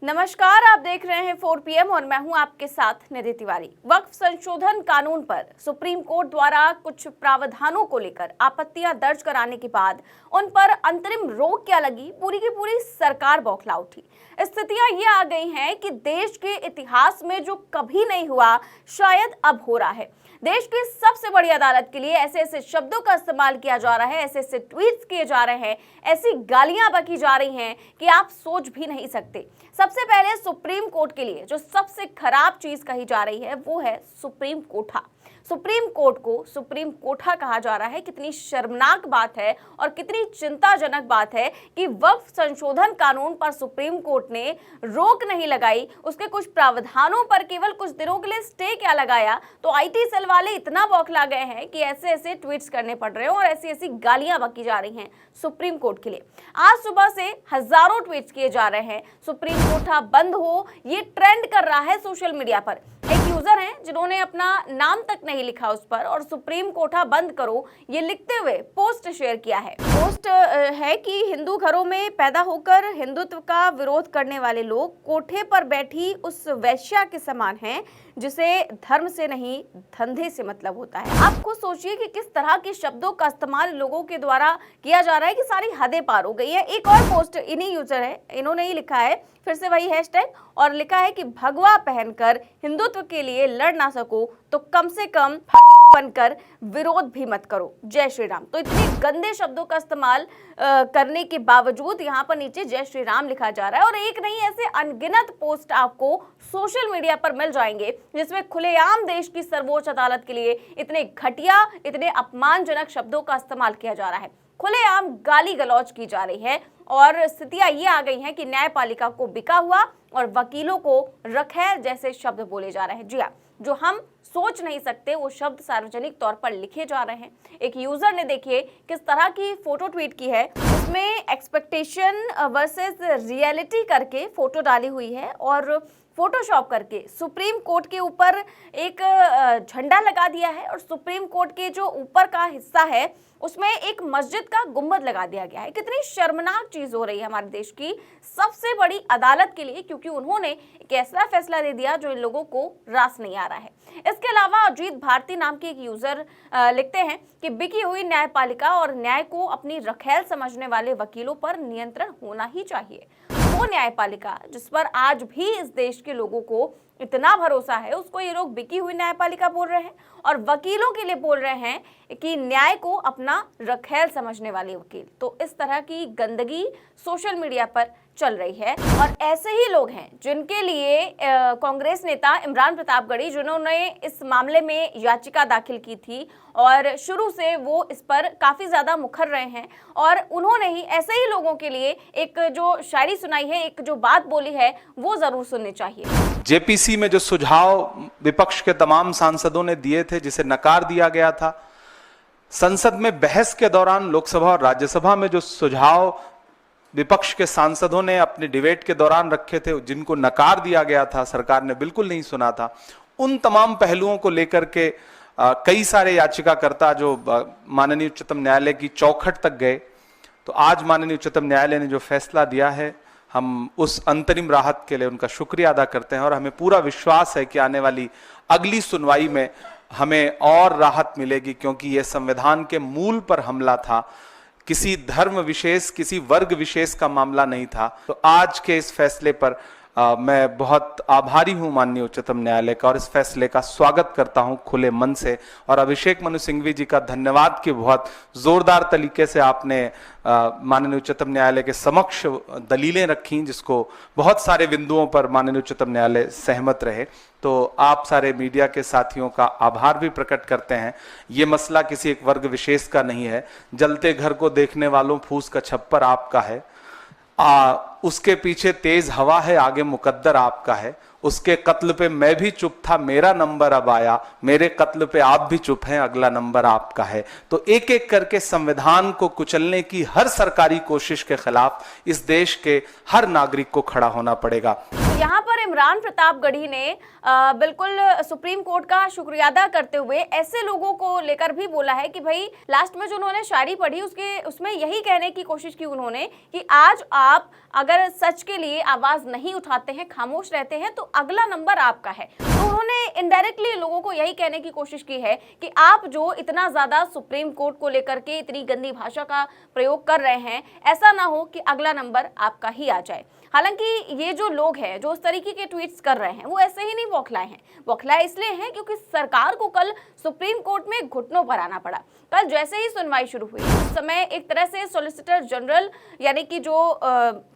नमस्कार, आप देख रहे हैं 4 PM और मैं हूं आपके साथ निधि तिवारी। वक्फ संशोधन कानून पर सुप्रीम कोर्ट द्वारा कुछ प्रावधानों को लेकर आपत्तियां दर्ज कराने के बाद उन पर अंतरिम रोक क्या लगी, पूरी की पूरी सरकार बौखला उठी। स्थितियां ये आ गई हैं कि देश के इतिहास में जो कभी नहीं हुआ शायद अब हो रहा है। देश की सबसे बड़ी अदालत के लिए ऐसे ऐसे शब्दों का इस्तेमाल किया जा रहा है, ऐसे ऐसे ट्वीट्स किए जा रहे हैं, ऐसी गालियां बकी जा रही हैं कि आप सोच भी नहीं सकते। सबसे पहले सुप्रीम कोर्ट के लिए जो सबसे खराब चीज कही जा रही है वो है सुप्रीम कोठा। सुप्रीम कोर्ट को सुप्रीम कोठा कहा जा रहा है। कितनी शर्मनाक बात है और कितनी चिंताजनक बात है कि वक्फ संशोधन कानून पर सुप्रीम कोर्ट ने रोक नहीं लगाई, उसके कुछ प्रावधानों पर केवल कुछ दिनों के लिए स्टे क्या लगाया, तो आईटी सेल वाले इतना बौखला गए हैं कि ऐसे ऐसे ट्वीट्स करने पड़ रहे हैं और ऐसी ऐसी गालियां बकी जा रही हैं सुप्रीम कोर्ट के लिए। आज सुबह से हजारों ट्वीट्स किए जा रहे हैं, सुप्रीम कोठा बंद हो, ये ट्रेंड कर रहा है सोशल मीडिया पर। एक यूजर हैं जिन्होंने अपना नाम तक नहीं लिखा उस पर और सुप्रीम कोठा बंद करो ये लिखते हुए पोस्ट शेयर किया है। पोस्ट है कि हिंदू घरों में पैदा होकर हिंदुत्व का विरोध करने वाले लोग कोठे पर बैठी उस वैश्या के समान हैं जिसे धर्म से नहीं धंधे से मतलब होता है। आप खुद सोचिए कि किस तरह के शब्दों का इस्तेमाल लोगों के द्वारा किया जा रहा है कि सारी हदें पार हो गई है। एक और पोस्ट इन्हीं यूजर है, इन्होंने ही लिखा है, फिर से वही हैशटैग, और लिखा है कि भगवा पहनकर हिंदुत्व के लिए लड़ ना सको तो कम से कम बनकर विरोध भी मत करो, जय श्री राम। तो इतने गंदे शब्दों का इस्तेमाल करने के बावजूद यहाँ पर नीचे जय श्री राम लिखा जा रहा है। और एक नहीं, ऐसे अनगिनत पोस्ट आपको सोशल मीडिया पर मिल जाएंगे जिसमें खुलेआम देश की सर्वोच्च अदालत के लिए इतने घटिया, इतने अपमानजनक शब्दों का इस्तेमाल किया जा रहा है, खुलेआम गाली गलौज की जा रही है। और स्थितियां ये आ गई हैं कि न्यायपालिका को बिका हुआ और वकीलों को रखैर जैसे शब्द बोले जा रहे हैं। जी हाँ, जो हम सोच नहीं सकते वो शब्द सार्वजनिक तौर पर लिखे जा रहे हैं। एक यूजर ने देखिए किस तरह की फोटो ट्वीट की है, उसमें एक्सपेक्टेशन वर्सेस रियलिटी करके फोटो डाली हुई है और फोटोशॉप करके सुप्रीम कोर्ट के ऊपर एक झंडा लगा दिया है और सुप्रीम कोर्ट के जो ऊपर का हिस्सा है उसमें एक मस्जिद का गुंबद लगा दिया गया है। कितनी शर्मनाक चीज हो रही है हमारे देश की सबसे बड़ी अदालत के लिए, क्योंकि उन्होंने एक ऐसा फैसला दे दिया जो इन लोगों को रास नहीं आ रहा है। इसके अलावा अजीत भारती नाम के एक यूजर लिखते हैं कि बिकी हुई न्यायपालिका और न्याय को अपनी रखैल समझने वाले वकीलों पर नियंत्रण होना ही चाहिए। वो न्यायपालिका जिस पर आज भी इस देश के लोगों को इतना भरोसा है, उसको ये लोग बिकी हुई न्यायपालिका बोल रहे हैं और वकीलों के लिए बोल रहे हैं कि न्याय को अपना रखैल समझने वाले वकील। तो इस तरह की गंदगी सोशल मीडिया पर चल रही है और ऐसे ही लोग हैं जिनके लिए कांग्रेस नेता इमरान प्रतापगढ़ी, जिन्होंने इस मामले में याचिका दाखिल की थी और शुरू से वो इस पर काफी ज्यादा मुखर रहे हैं और उन्होंने ही ऐसे ही लोगों के लिए एक जो शायरी सुनाई है, एक जो बात बोली है, वो जरूर सुननी चाहिए। जेपीसी में जो सुझाव विपक्ष के तमाम सांसदों ने दिए थे, जिसे नकार दिया गया था, संसद में बहस के दौरान लोकसभा और राज्यसभा में जो सुझाव विपक्ष के सांसदों ने अपने डिबेट के दौरान रखे थे, जिनको नकार दिया गया था, सरकार ने बिल्कुल नहीं सुना था, उन तमाम पहलुओं को लेकर के कई सारे याचिकाकर्ता जो माननीय उच्चतम न्यायालय की चौखट तक गए। तो आज माननीय उच्चतम न्यायालय ने जो फैसला दिया है, हम उस अंतरिम राहत के लिए उनका शुक्रिया अदा करते हैं और हमें पूरा विश्वास है कि आने वाली अगली सुनवाई में हमें और राहत मिलेगी, क्योंकि यह संविधान के मूल पर हमला था, किसी धर्म विशेष, किसी वर्ग विशेष का मामला नहीं था। तो आज के इस फैसले पर मैं बहुत आभारी हूं माननीय उच्चतम न्यायालय का और इस फैसले का स्वागत करता हूं खुले मन से। और अभिषेक मनु सिंघवी जी का धन्यवाद कि बहुत जोरदार तरीके से आपने माननीय उच्चतम न्यायालय के समक्ष दलीलें रखी, जिसको बहुत सारे बिंदुओं पर माननीय उच्चतम न्यायालय सहमत रहे। तो आप सारे मीडिया के साथियों का आभार भी प्रकट करते हैं। ये मसला किसी एक वर्ग विशेष का नहीं है। जलते घर को देखने वालों फूस का छप्पर आपका है, उसके पीछे तेज हवा है, आगे मुकद्दर आपका है। उसके कत्ल पे मैं भी चुप था, मेरा नंबर अब आया, मेरे कत्ल पे आप भी चुप हैं, अगला नंबर आपका है। तो एक एक करके संविधान को कुचलने की हर सरकारी कोशिश के खिलाफ इस देश के हर नागरिक को खड़ा होना पड़ेगा। यहाँ पर इमरान प्रतापगढ़ी ने बिल्कुल सुप्रीम कोर्ट का शुक्रिया अदा करते हुए ऐसे लोगों को लेकर भी बोला है कि भाई लास्ट में जो उन्होंने शायरी पढ़ी उसमें यही कहने की कोशिश की उन्होंने कि आज आप अगर सच के लिए आवाज नहीं उठाते हैं, खामोश रहते हैं, तो अगला नंबर आपका है। तो उन्होंने इनडायरेक्टली लोगों को यही कहने की कोशिश की है कि आप जो इतना ज्यादा सुप्रीम कोर्ट को लेकर के इतनी गंदी भाषा का प्रयोग कर रहे हैं, ऐसा ना हो कि अगला नंबर आपका ही आ जाए। हालांकि ये जो लोग हैं जो उस तरीके के ट्वीट्स कर रहे हैं वो ऐसे ही नहीं बौखलाए हैं, बौखलाए इसलिए हैं क्योंकि सरकार को कल सुप्रीम कोर्ट में घुटनों पर आना पड़ा। कल जैसे ही सुनवाई शुरू हुई उस समय एक तरह से सॉलिसिटर जनरल यानी कि जो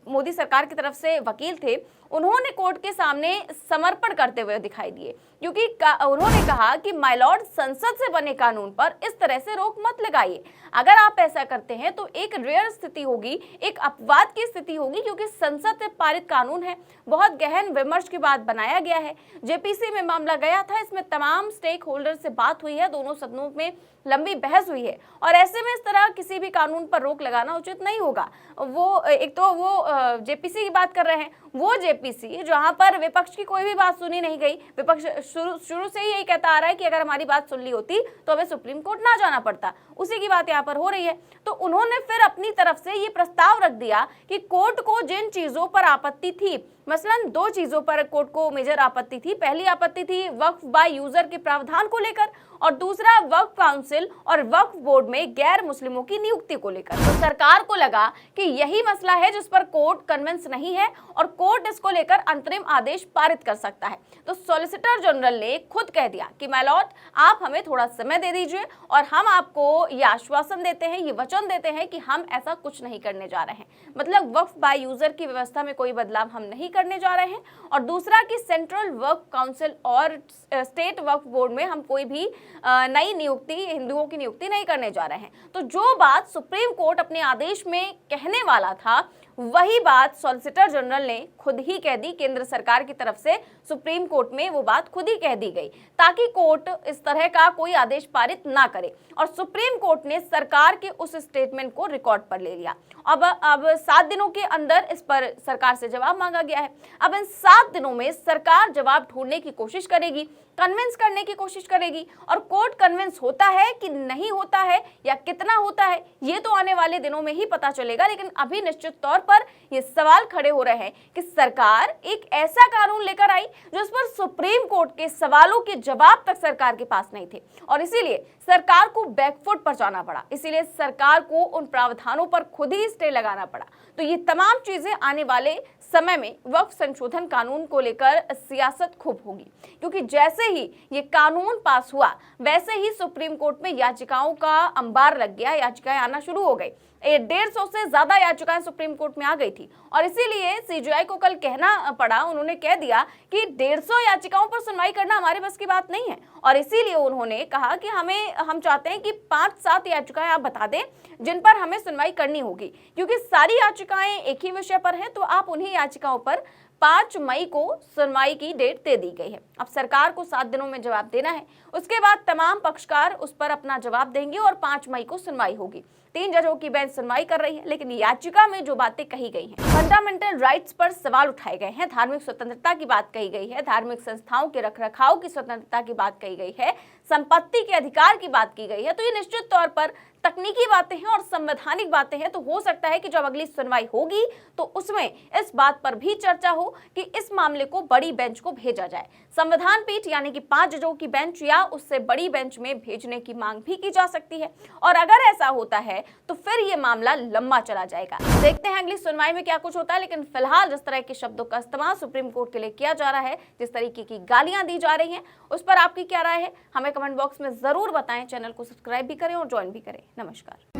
मोदी सरकार की तरफ से वकील थे, उन्होंने कोर्ट के सामने समर्पण करते हुए दिखाई दिए, क्योंकि उन्होंने कहा कि माय लॉर्ड, संसद से बने कानून पर इस तरह से रोक मत लगाइए। अगर आप ऐसा करते हैं तो एक रेयर स्थिति होगी, एक अपवाद की स्थिति होगी, क्योंकि संसद से पारित कानून है, बहुत गहन विमर्श के बाद बनाया गया है। जेपीसी में मामला गया था, इसमें तमाम स्टेक होल्डर से बात हुई है, दोनों सदनों में लंबी बहस हुई है, और ऐसे में इस तरह किसी भी कानून पर रोक लगाना उचित नहीं होगा। वो एक तो वो जेपीसी की बात कर रहे हैं, वो जेपीसी जहां पर विपक्ष की कोई भी बात सुनी नहीं गई, विपक्ष शुरू से ही यही कहता आ रहा है कि अगर हमारी बात सुन ली होती तो हमें सुप्रीम कोर्ट ना जाना पड़ता, उसी की बात यहाँ पर हो रही है। तो उन्होंने फिर अपनी तरफ से ये प्रस्ताव रख दिया कि कोर्ट को जिन चीजों पर आपत्ति थी, मसलन दो चीजों पर कोर्ट को मेजर आपत्ति थी। पहली आपत्ति थी वक्फ बाय यूजर के प्रावधान को लेकर, और दूसरा वक्फ काउंसिल और वक्फ बोर्ड में गैर मुस्लिमों की नियुक्ति को लेकर। तो सरकार को लगा कि यही मसला है जिस पर कोर्ट कन्विंस नहीं है और कोर्ट इसको लेकर अंतरिम आदेश पारित कर सकता है। तो सॉलिसिटर जनरल ने खुद कह दिया कि माय लॉर्ड, आप हमें थोड़ा समय दे दीजिए और हम आपको ये आश्वासन देते हैं, ये वचन देते हैं कि हम ऐसा कुछ नहीं करने जा रहे हैं। मतलब वक्फ बाय यूजर की व्यवस्था में कोई बदलाव हम नहीं करने जा रहे हैं, और दूसरा कि सेंट्रल वक्फ काउंसिल और स्टेट वक्फ बोर्ड में हम कोई भी नई नियुक्ति, हिंदुओं की नियुक्ति नहीं करने जा रहे हैं। तो जो बात सुप्रीम कोर्ट अपने आदेश में कहने वाला था, वही बात सॉलिसिटर जनरल ने खुद ही कह दी। केंद्र सरकार की तरफ से सुप्रीम कोर्ट में वो बात खुद ही कह दी गई, ताकि कोर्ट इस तरह का कोई आदेश पारित ना करे। और सुप्रीम कोर्ट ने सरकार के उस स्टेटमेंट को रिकॉर्ड पर ले लिया। अब 7 दिनों के अंदर इस पर सरकार से जवाब मांगा गया है। अब इन 7 दिनों में सरकार जवाब ढूंढने की कोशिश करेगी, कन्विंस करने की कोशिश करेगी, और कोर्ट कन्विंस होता है कि नहीं होता है या कितना होता है, ये तो आने वाले दिनों में ही पता चलेगा। लेकिन अभी निश्चित तौर पर ये सवाल खड़े हो रहे हैं कि सरकार एक ऐसा कानून लेकर आई जिस पर सुप्रीम कोर्ट के सवालों के जवाब तक सरकार के पास नहीं थे, और इसीलिए सरकार को बैकफुट पर जाना पड़ा, इसीलिए सरकार को उन प्रावधानों पर खुद ही स्टे लगाना पड़ा। तो ये तमाम चीजें आने वाले समय में वक्फ संशोधन कानून को लेकर सियासत खूब होगी, क्योंकि जैसे ही ये कानून पास हुआ वैसे ही सुप्रीम कोर्ट में याचिकाओं का अंबार लग गया, याचिकाएं आना शुरू हो गई। 150 से ज्यादा याचिकाएं सुप्रीम कोर्ट में आ गई थी, और इसीलिए सीजीआई को कल कहना पड़ा, उन्होंने कह दिया कि 150 याचिकाओं पर सुनवाई करना हमारे बस की बात नहीं है। और इसीलिए उन्होंने कहा कि हम चाहते हैं कि 5-7 याचिकाएं आप बता दें जिन पर हमें सुनवाई करनी होगी, क्योंकि सारी याचिकाएं एक ही विषय पर हैं, तो आप उन्हीं याचिकाओं पर 5 मई को सुनवाई की डेट दे दी गई है। अब सरकार को 7 दिनों में जवाब देना है, उसके बाद तमाम पक्षकार उस पर अपना जवाब देंगे और 5 मई को सुनवाई होगी। 3 जजों की बेंच सुनवाई कर रही है, लेकिन याचिका में जो बातें कही गई हैं, फंडामेंटल राइट्स पर सवाल उठाए गए हैं, धार्मिक स्वतंत्रता की बात कही गई है, धार्मिक संस्थाओं के रखरखाव की स्वतंत्रता की बात कही गई है, संपत्ति के अधिकार की बात की गई है। तो ये निश्चित तौर पर तकनीकी बातें हैं और संवैधानिक बातें हैं। तो हो सकता है कि जब अगली सुनवाई होगी तो उसमें इस बात पर भी चर्चा हो कि इस मामले को बड़ी बेंच को भेजा जाए। संविधान पीठ यानी कि 5 जजों की बेंच या उससे बड़ी बेंच में भेजने की मांग भी की जा सकती है, और अगर ऐसा होता है तो फिर ये मामला लंबा चला जाएगा। देखते हैं अगली सुनवाई में क्या कुछ होता है। लेकिन फिलहाल जिस तरह के शब्दों का इस्तेमाल सुप्रीम कोर्ट के लिए किया जा रहा है, जिस तरीके की गालियां दी जा रही हैं, उस पर आपकी क्या राय है, हमें कमेंट बॉक्स में जरूर बताएं। चैनल को सब्सक्राइब भी करें और ज्वाइन भी करें। नमस्कार।